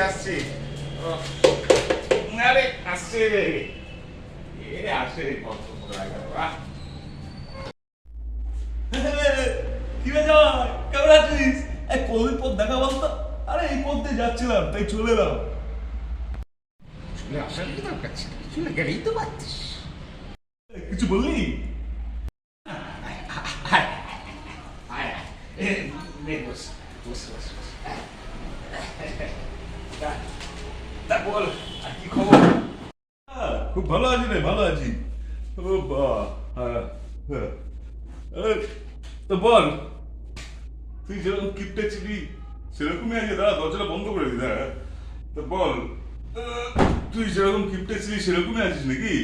আসছি আরে আসছে রে আসে কি রে জয়, কেমন আছিস? এই কোন পথ দেখা বলতো? আরে এই পথ দিয়ে যাচ্ছিলাম, তাই চলে এলাম। চলে আসার কি দরকার ছিল? চলে গেলেই তো পারতিস। কিছু বললি? বল আর কি খবর? খুব ভালো আছি রে, ভালো আছি। ও বা, হ্যাঁ, হ্যাঁ। তো বল, তুই যেরকম কিপটে ছিলি সেরকমই আছে। দাঁড়া, দরজাটা বন্ধ করে দিই। হ্যাঁ, তো বল, তুই যেরকম কিপটে ছিলি সেরকমই আছিস নাকি?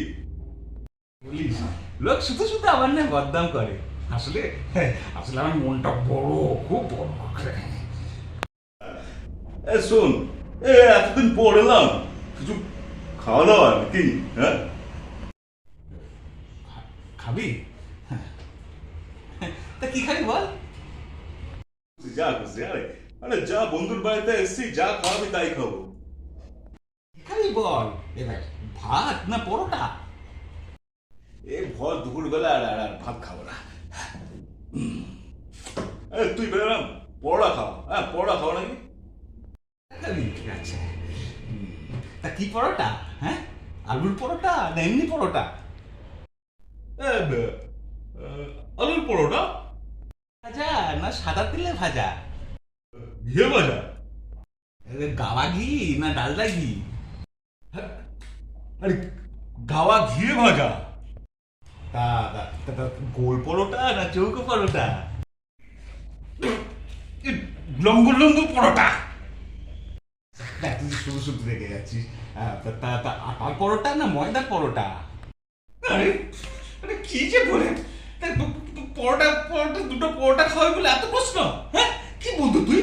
বলিস লোক শুধু শুধু আমার না বদনাম করে। আসলে আসলে আমার মনটা বড়, খুব বড়। শোন, এতদিন পর এলাম, কিছু খাওয়া দাওয়া নাকি? হ্যাঁ, খাবি? তা কি খাবি বল? যা খুশি। আরে আরে যা, বন্ধুর বাড়িতে এসছি, যা খাওয়াবি তাই খাবো। কি খাবি বল এবার? ভাত না পরোটা? ভর দুপুরবেলা আর ভাত খাবো না। তুই বেরোলাম, পরোটা খাওয়া। হ্যাঁ, পরোটা খাওয়া নাকি? খাবি? আচ্ছা, তা কি পরোটা? হ্যাঁ, আলুর পরোটা না এমনি পরোটা? আলুর পরোটা। ভাজা না সাদা তেলে ভাজা? ঘিয়ে ভাজা। গাওয়া ঘি না ডালদা ঘি? আরে গাওয়া ঘিয়ে ভাজা। তা গোল পরোটা না চৌকো পরোটা? লম্বু লম্বু পরোটা। তুই শুধু শুধু রেখে যাচ্ছিস। তা আটার পরোটা না ময়দার পরোটা? আরে আরে কি যে বলে, পরোটা পরোটা দুটো পরোটা খাওয়াই বলে এত প্রশ্ন? হ্যাঁ, কি বলতো তুই?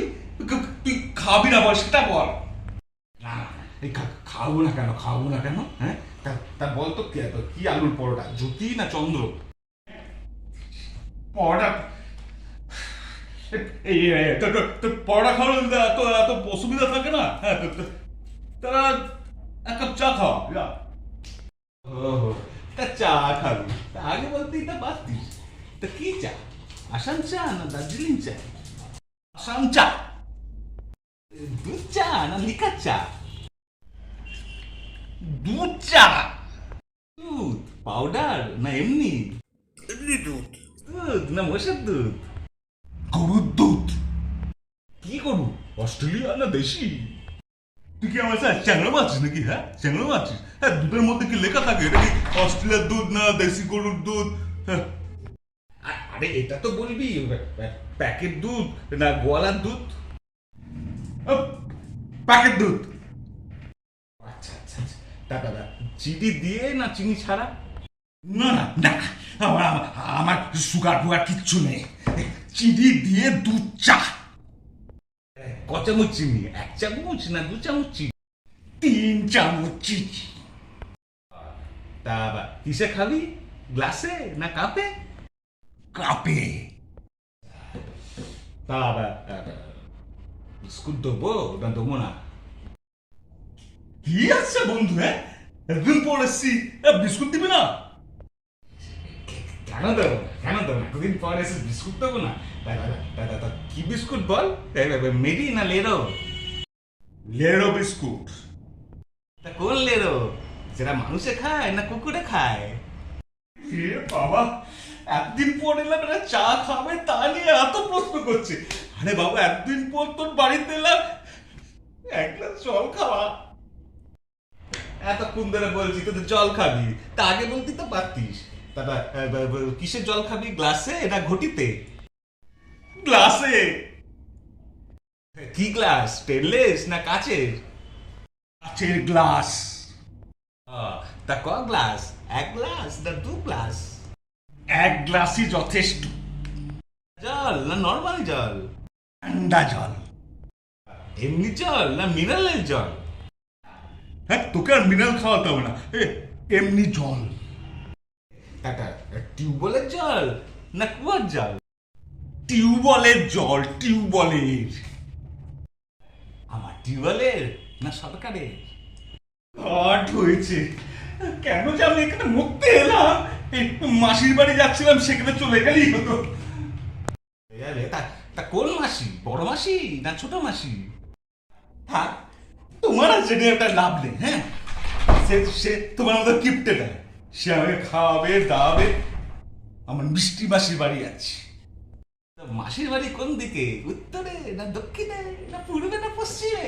তুই খাবি না বল, সেটা বল। না এই খাবো না কেন, খাবো না কেন? হ্যাঁ, তা বল তো কি আলুর পরোটা, জ্যোতি না চন্দ্র? পরোটা, তোর পরোটা খাওয়ার এত এত অসুবিধা থাকে না? হ্যাঁ, তারা এক কাপ চা খাওয়া, যা। ওহো, তা চা খাবি? তা আগে বলতেই তা পারতিস। তা কি চা? আসাম চা না দার্জিলিং চা? আসাম চা। দুধ চা না লিকার চা? দুধ চা। দুধ পাউডার না এমনি? এমনি দুধ। দুধ না মোষের দুধ? গরুর দুধ। কি করবো? অস্ট্রেলিয়া না দেশি? তুই কি আমার সাথে চ্যাংড়া মারছিস নাকি? হ্যাঁ, চ্যাংড়া মারছিস? হ্যাঁ, দুধের মধ্যে কি লেখা থাকে এটা কি অস্ট্রেলিয়ার দুধ না দেশি গরুর দুধ? হ্যাঁ, আরে এটা তো বলবি প্যাকেট দুধ না গোয়ালার দুধ? প্যাকেট দুধ। আচ্ছা আচ্ছা আচ্ছা, তা চিনি দিয়ে না চিনি ছাড়া? না না না, আমার আমার আমার সুগার ফুগার কিচ্ছু নেই। চিনি দিয়ে দুধ চা। ক চামচ চিনি? এক চামচ না দু চামচ চিনি? 3 চামচ চিনি। তা কিসে খাবি? গ্লাসে না কাপে? কাপে। তা বিস্কুট দেবো না দেবো না? কি আছে বন্ধু? হ্যাঁ, একদিন পর এসছি, বিস্কুট দিবি না? কেন দেবো না, কেন দেবো না? এতদিন পর এসে বিস্কুট দেবো না? তা কি বিস্কুট বল? মেরি না লেরো? লেরো বিস্কুট। তা কোন লেরো? যেটা মানুষে খায় না কুকুরে খায়? এ বাবা, একদিন পর এলাম, এরা চা খাবে তা নিয়ে এত প্রশ্ন করছে। আরে বাবা, একদিন পর তোর বাড়িতে এলাম, এক গ্লাস জল খাওয়া। এতক্ষণ ধরে বলছি তো জল খাবি, তা আগে বলতি তো পারতিস। তা কিসের জল খাবি? গ্লাসে না ঘটিতে? গ্লাসে। কি গ্লাস? স্টেনলেস না কাচের? কাচের গ্লাস। তা ক গ্লাস? এক গ্লাস না দু গ্লাস? এক গ্লাসই যথেষ্ট। জল না নর্মাল জল? ঠান্ডা জল। এমনি জল না মিনারেল জল? হ্যাঁ, তোকে আর মিনারেল খাওয়াতে হবে না, এমনি জল। টিউবওয়েলের জল না কুয়ার জল? টিউবওয়েলের জল, টিউবওয়েলের। আমার টিউবওয়েলের না সরকারের? ঘাট হয়েছে। কেন যে আমি এখানে মুক্তি এলাম? এই মাসির বাড়ি যাচ্ছিলাম, সেখানে চলে গেলেই হতো। তা কোন মাসি, বড় মাসি না ছোট মাসি? থাক, তোমার আর জেনে একটা লাভ নেই। হ্যাঁ, সে তোমার মতো কিপটে দেয়, সে আমাকে খাওয়াবে দাওয়াবে। আমার মিষ্টি মাসির বাড়ি আছে। মাসির বাড়ি কোন দিকে, উত্তরে না দক্ষিণে না পূর্বে না পশ্চিমে?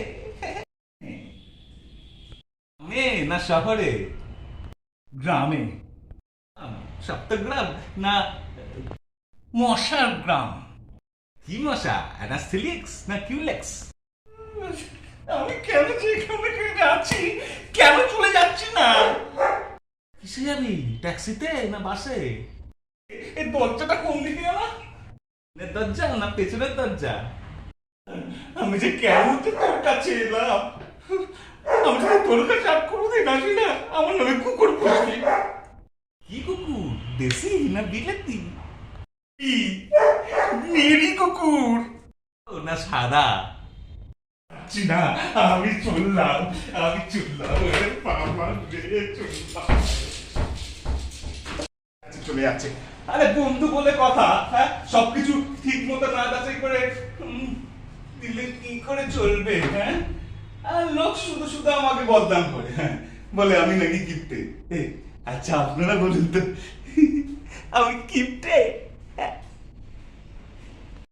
গ্রামে না শহরে? গ্রামে। সপ্তগ্রাম না মশার গ্রাম? কি মশা, অ্যানাস্থেলিক্স না কিউলেক্স? আমি কেন যে এখানে যাচ্ছি, কেন চলে যাচ্ছি না? কিসে যাবি, ট্যাক্সিতে না বাসে? এই দরজাটা কোন দিকে গেল? দরজা না পেছনের দরজা? আমি যে কেন যে তোর কাছে এলাম? আমি যদি তোর কাছে আর কোনোদিন আসি না, আমার নামে কুকুর পুষবি। কি কুকুর, দেশি না বিলেতি? কি মেরি কুকুর না সাদা? না, আমি চললাম, বাবা রে, চললাম। চলে যাচ্ছে। আরে বন্ধু বলে কথা, হ্যাঁ, সবকিছু ঠিক মতো না যাচাই করে দিলে কি করে চলবে? হ্যাঁ, আর লোক শুধু শুধু আমাকে বদনাম করে, হ্যাঁ, বলে আমি নাকি কিপটে। আচ্ছা আপনারা বলুন তো, আমি কিপটে